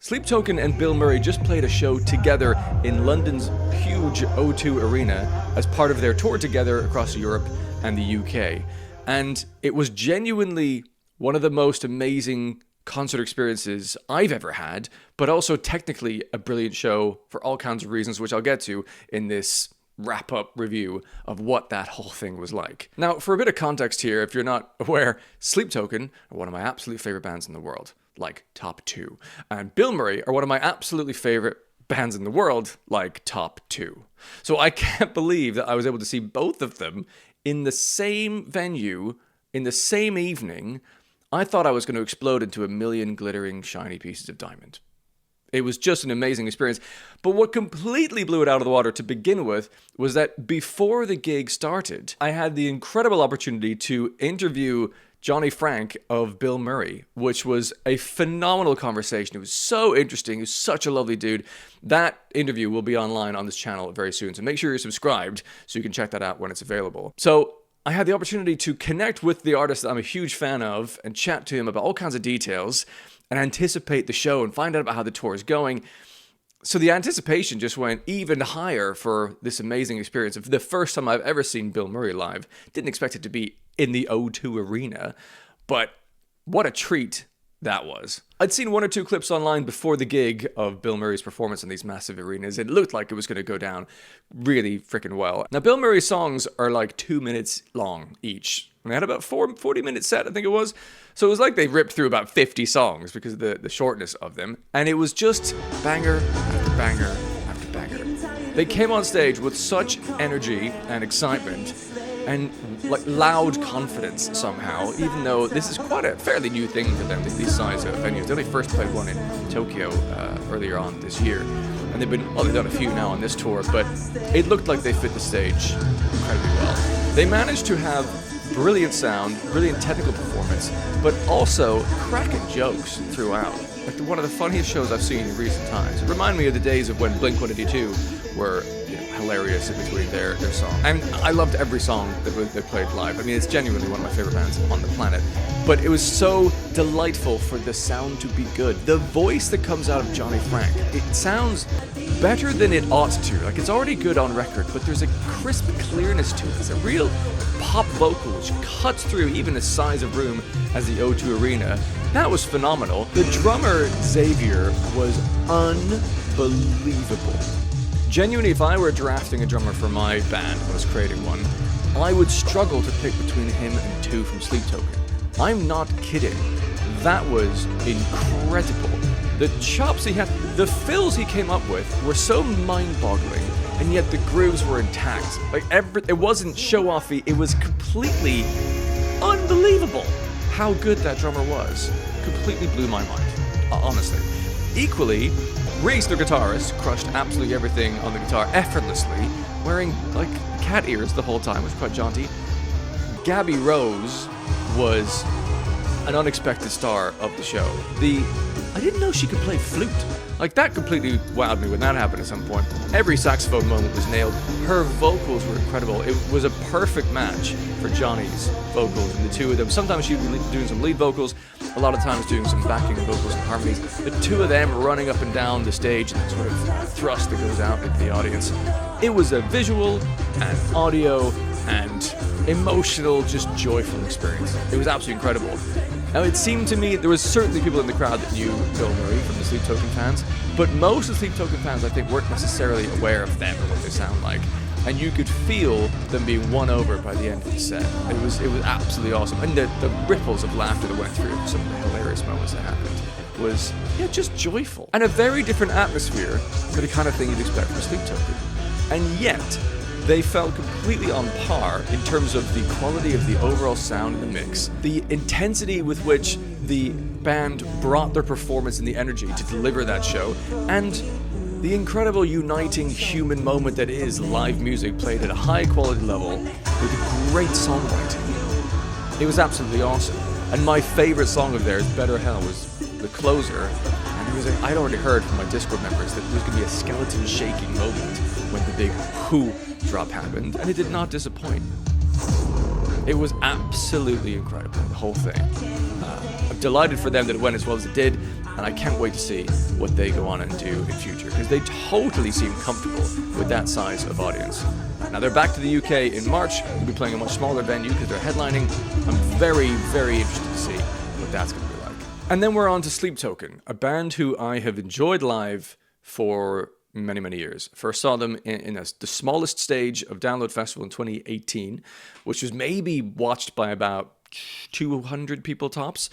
Sleep Token and Bilmuri just played a show together in London's huge O2 Arena as part of their tour together across Europe and the UK. And it was genuinely one of the most amazing concert experiences I've ever had, but also technically a brilliant show for all kinds of reasons, which I'll get to in this wrap-up review of what that whole thing was like. Now, for a bit of context here, if you're not aware, Sleep Token are one of my absolute favorite bands in the world, like top 2. And Bilmuri are one of my absolutely favorite bands in the world, like top 2. So I can't believe that I was able to see both of them in the same venue, in the same evening. I thought I was going to explode into a million glittering, shiny pieces of diamond. It was just an amazing experience. But what completely blew it out of the water to begin with was that before the gig started, I had the incredible opportunity to interview Johnny Frank of Bilmuri, which was a phenomenal conversation. It was so interesting. He was such a lovely dude. That interview will be online on this channel very soon, so make sure you're subscribed so you can check that out when it's available. So I had the opportunity to connect with the artist that I'm a huge fan of and chat to him about all kinds of details and anticipate the show and find out about how the tour is going. So the anticipation just went even higher for this amazing experience. Of the first time I've ever seen Bilmuri live. Didn't expect it to be in the O2 Arena, but what a treat that was. I'd seen one or two clips online before the gig of Bilmuri's performance in these massive arenas. It looked like it was going to go down really freaking well. Now, Bilmuri's songs are like 2 minutes long each. And they had about 40-minute set, I think it was. So it was like they ripped through about 50 songs because of the shortness of them. And it was just banger after banger after banger. They came on stage with such energy and excitement and like loud confidence somehow, even though this is quite a fairly new thing for them, these size of venues. They only first played one in Tokyo earlier on this year. And they've done a few now on this tour, but it looked like they fit the stage incredibly well. They managed to have brilliant sound, brilliant technical performance, but also cracking jokes throughout. Like one of the funniest shows I've seen in recent times. It reminded me of the days of when Blink-182 were hilarious in between their song. And I loved every song that they played live. I mean, it's genuinely one of my favorite bands on the planet. But it was so delightful for the sound to be good. The voice that comes out of Johnny Frank, it sounds better than it ought to. Like, it's already good on record, but there's a crisp clearness to it. It's a real pop vocal which cuts through even the size of room as the O2 Arena. That was phenomenal. The drummer, Xavier, was unbelievable. Genuinely, if I were drafting a drummer for my band and was creating one, I would struggle to pick between him and 2 from Sleep Token. I'm not kidding. That was incredible. The chops he had, the fills he came up with were so mind-boggling, and yet the grooves were intact. Like it wasn't show-offy, it was completely unbelievable how good that drummer was. Completely blew my mind, honestly. Equally, Reese, the guitarist, crushed absolutely everything on the guitar effortlessly, wearing like cat ears the whole time, which was quite jaunty. Gabby Rose was an unexpected star of the show. I didn't know she could play flute. Like, that completely wowed me when that happened at some point. Every saxophone moment was nailed. Her vocals were incredible. It was a perfect match for Johnny's vocals and the two of them. Sometimes she'd be doing some lead vocals, a lot of times doing some backing vocals and harmonies. The two of them running up and down the stage and sort of thrust that goes out into the audience. It was a visual and audio and emotional, just joyful experience. It was absolutely incredible. Now, it seemed to me there was certainly people in the crowd that knew Bilmuri from the Sleep Token fans, but most of the Sleep Token fans, I think, weren't necessarily aware of them or what they sound like. And you could feel them being won over by the end of the set. It was absolutely awesome. And the ripples of laughter that went through some of the hilarious moments that happened was, just joyful. And a very different atmosphere for the kind of thing you'd expect from Sleep Token. And yet, they felt completely on par in terms of the quality of the overall sound in the mix, the intensity with which the band brought their performance and the energy to deliver that show, and the incredible uniting human moment that is live music played at a high quality level with great songwriting. It was absolutely awesome. And my favorite song of theirs, Better Hell, was the closer. And I'd already heard from my Discord members that there was going to be a skeleton shaking moment when the big whoo drop happened, and it did not disappoint. It was absolutely incredible, the whole thing. I'm delighted for them that it went as well as it did. and I can't wait to see what they go on and do in future, because they totally seem comfortable with that size of audience. Now they're back to the UK in March. They'll be playing a much smaller venue because they're headlining. I'm very, very interested to see what that's going to be like. And then we're on to Sleep Token, a band who I have enjoyed live for many, many years. First saw them in the smallest stage of Download Festival in 2018, which was maybe watched by about 200 people tops.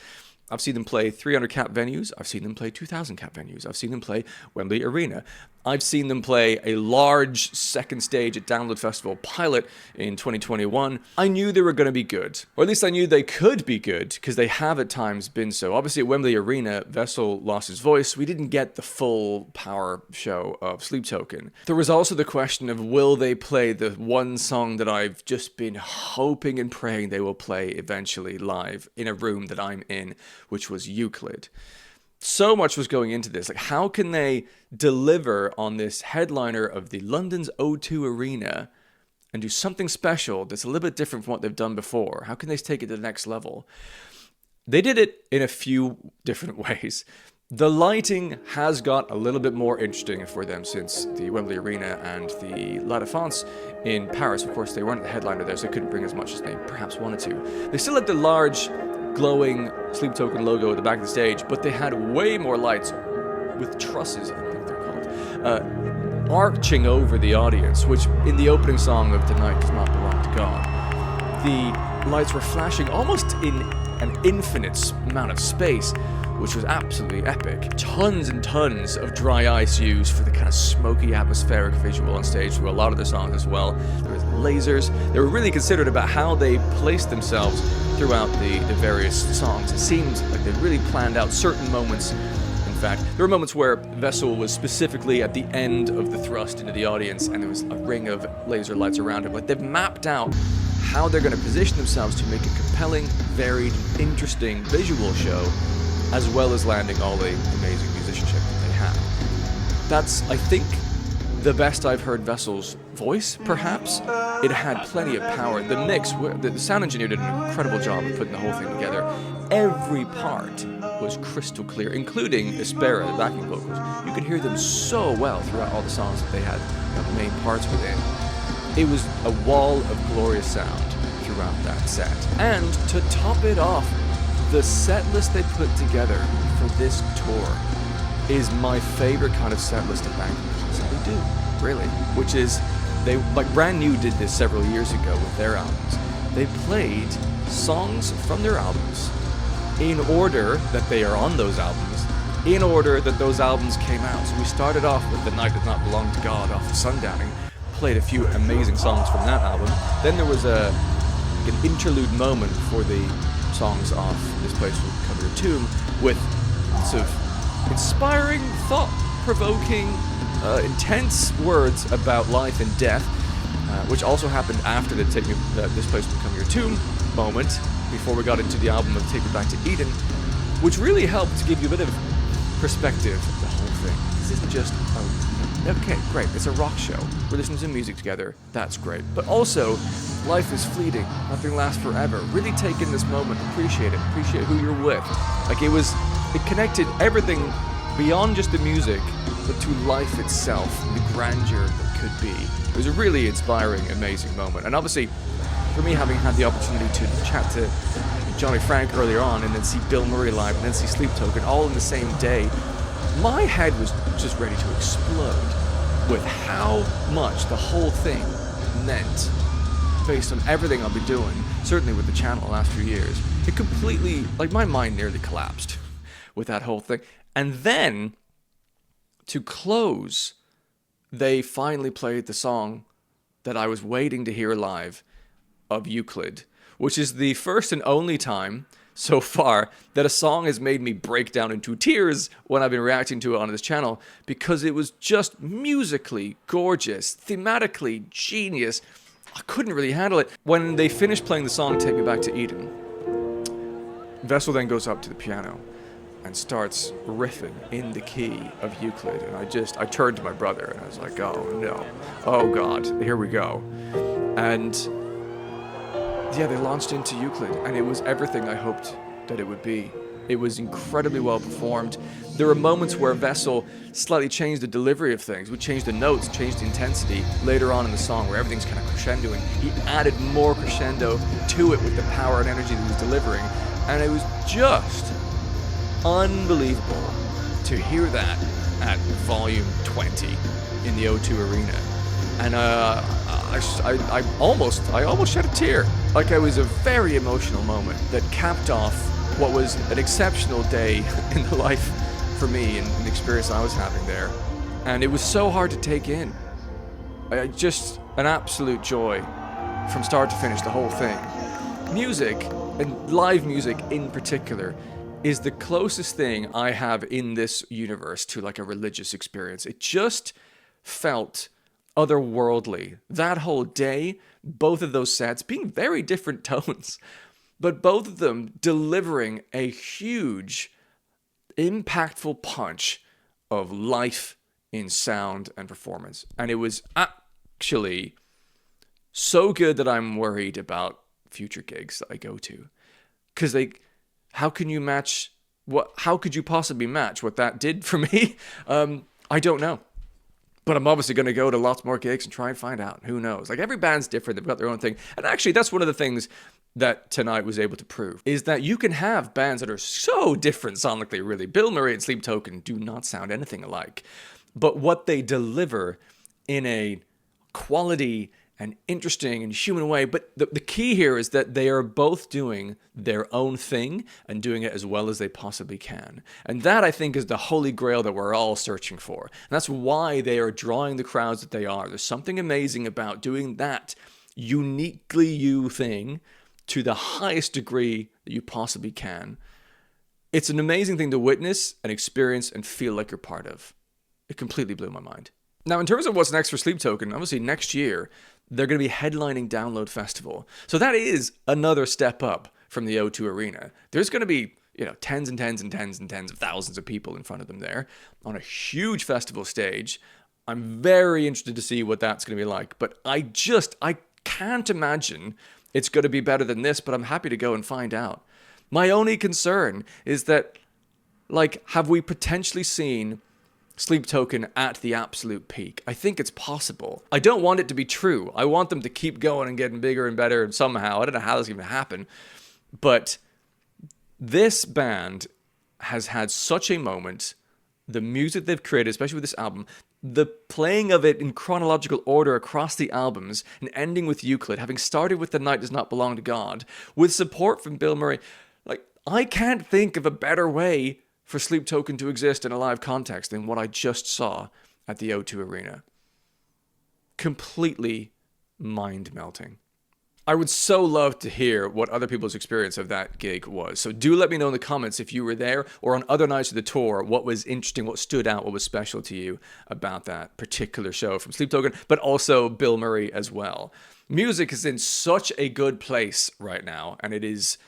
I've seen them play 300 cap venues. I've seen them play 2,000 cap venues. I've seen them play Wembley Arena. I've seen them play a large second stage at Download Festival Pilot in 2021. I knew they were going to be good, or at least I knew they could be good, because they have at times been so. Obviously at Wembley Arena, Vessel lost his voice. We didn't get the full power show of Sleep Token. There was also the question of, will they play the one song that I've just been hoping and praying they will play eventually live in a room that I'm in, which was Euclid. So much was going into this. Like, how can they deliver on this headliner of the London's O2 Arena and do something special that's a little bit different from what they've done before? How can they take it to the next level? They did it in a few different ways. The lighting has got a little bit more interesting for them since the Wembley Arena and the La Défense in Paris. Of course, they weren't the headliner there, so they couldn't bring as much as they perhaps wanted to. They still had the large glowing Sleep Token logo at the back of the stage, but they had way more lights with trusses, I think they're called, arching over the audience, which in the opening song of The Night Does Not Belong to God, the lights were flashing almost in an infinite amount of space, which was absolutely epic. Tons and tons of dry ice used for the kind of smoky atmospheric visual on stage through a lot of the songs as well. There was lasers. They were really considerate about how they placed themselves throughout the various songs. It seemed like they really planned out certain moments. In fact, there were moments where Vessel was specifically at the end of the thrust into the audience, and there was a ring of laser lights around him. Like, they've mapped out how they're going to position themselves to make a compelling, varied, interesting visual show, as well as landing all the amazing musicianship that they have. That's, I think, the best I've heard Vessel's voice, perhaps. It had plenty of power. The mix, the sound engineer did an incredible job of putting the whole thing together. Every part was crystal clear, including Espera, the backing vocals. You could hear them so well throughout all the songs that they had main parts within. It was a wall of glorious sound throughout that set. And to top it off, the set list they put together for this tour is my favorite kind of set list a band can possibly do, really. Which is, they, like Brand New did this several years ago with their albums. They played songs from their albums in order that they are on those albums, in order that those albums came out. So we started off with The Night Does Not Belong to God off of Sundowning, played a few amazing songs from that album. Then there was an interlude moment for the songs off This Place Will Become Your Tomb, with sort of inspiring, thought-provoking, intense words about life and death, which also happened after the This Place Will Become Your Tomb moment, before we got into the album of Take Me Back to Eden, which really helped to give you a bit of perspective of the whole thing. This isn't just, okay, great, it's a rock show. We're listening to music together. That's great. But also, life is fleeting. Nothing lasts forever. Really take in this moment. Appreciate it. Appreciate who you're with. Like, it connected everything beyond just the music, but to life itself, the grandeur that could be. It was a really inspiring, amazing moment. And obviously, for me, having had the opportunity to chat to Johnny Frank earlier on, and then see Bilmuri live, and then see Sleep Token all in the same day, my head was just ready to explode with how much the whole thing meant based on everything I've been doing, certainly with the channel the last few years. It completely, like, my mind nearly collapsed with that whole thing. And then, to close, they finally played the song that I was waiting to hear live of Euclid, which is the first and only time so far that a song has made me break down into tears when I've been reacting to it on this channel, because it was just musically gorgeous, thematically genius. I couldn't really handle it. When they finished playing the song Take Me Back to Eden, Vessel then goes up to the piano and starts riffing in the key of Euclid, and I turned to my brother and I was like, oh no, oh God, here we go. And yeah, they launched into Euclid, and it was everything I hoped that it would be. It was incredibly well performed. There were moments where Vessel slightly changed the delivery of things, would change the notes, change the intensity later on in the song where everything's kind of crescendoing. He added more crescendo to it with the power and energy that he was delivering. And it was just unbelievable to hear that at volume 20 in the O2 Arena. And I almost shed a tear. Like, it was a very emotional moment that capped off what was an exceptional day in the life for me and the experience I was having there. And it was so hard to take in. Just an absolute joy from start to finish, the whole thing. Music, and live music in particular, is the closest thing I have in this universe to like a religious experience. It just felt otherworldly. That whole day, both of those sets being very different tones, but both of them delivering a huge, impactful punch of life in sound and performance. And it was actually so good that I'm worried about future gigs that I go to. Because how can you match how could you possibly match what that did for me? I don't know. But I'm obviously going to go to lots more gigs and try and find out. Who knows? Like, every band's different. They've got their own thing. And actually, that's one of the things that tonight was able to prove, is that you can have bands that are so different sonically, really. Bilmuri and Sleep Token do not sound anything alike. But what they deliver in a quality and interesting and human way. But the key here is that they are both doing their own thing and doing it as well as they possibly can. And that, I think, is the holy grail that we're all searching for. And that's why they are drawing the crowds that they are. There's something amazing about doing that uniquely you thing to the highest degree that you possibly can. It's an amazing thing to witness and experience and feel like you're part of. It completely blew my mind. Now, in terms of what's next for Sleep Token, obviously next year, they're going to be headlining Download Festival. So that is another step up from the O2 Arena. There's going to be, tens and tens and tens and tens of thousands of people in front of them there on a huge festival stage. I'm very interested to see what that's going to be like. But I can't imagine it's going to be better than this, but I'm happy to go and find out. My only concern is that, have we potentially seen Sleep Token at the absolute peak? I think it's possible. I don't want it to be true. I want them to keep going and getting bigger and better somehow. I don't know how this is going to happen. But this band has had such a moment. The music they've created, especially with this album, the playing of it in chronological order across the albums and ending with Euclid, having started with The Night Does Not Belong to God, with support from Bilmuri. I can't think of a better way for Sleep Token to exist in a live context than what I just saw at the O2 Arena. Completely mind-melting. I would so love to hear what other people's experience of that gig was. So do let me know in the comments if you were there or on other nights of the tour, what was interesting, what stood out, what was special to you about that particular show from Sleep Token, but also Bilmuri as well. Music is in such a good place right now, and it is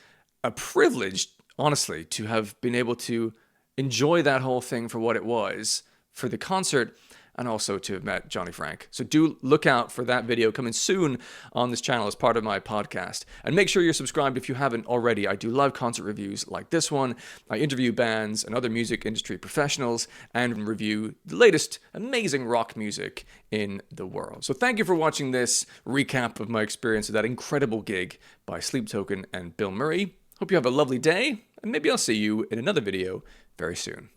a privilege, honestly, to have been able to enjoy that whole thing for what it was, for the concert, and also to have met Johnny Frank. So do look out for that video coming soon on this channel as part of my podcast. And make sure you're subscribed if you haven't already. I do live concert reviews like this one. I interview bands and other music industry professionals and review the latest amazing rock music in the world. So thank you for watching this recap of my experience of that incredible gig by Sleep Token and Bilmuri. Hope you have a lovely day, and maybe I'll see you in another video very soon.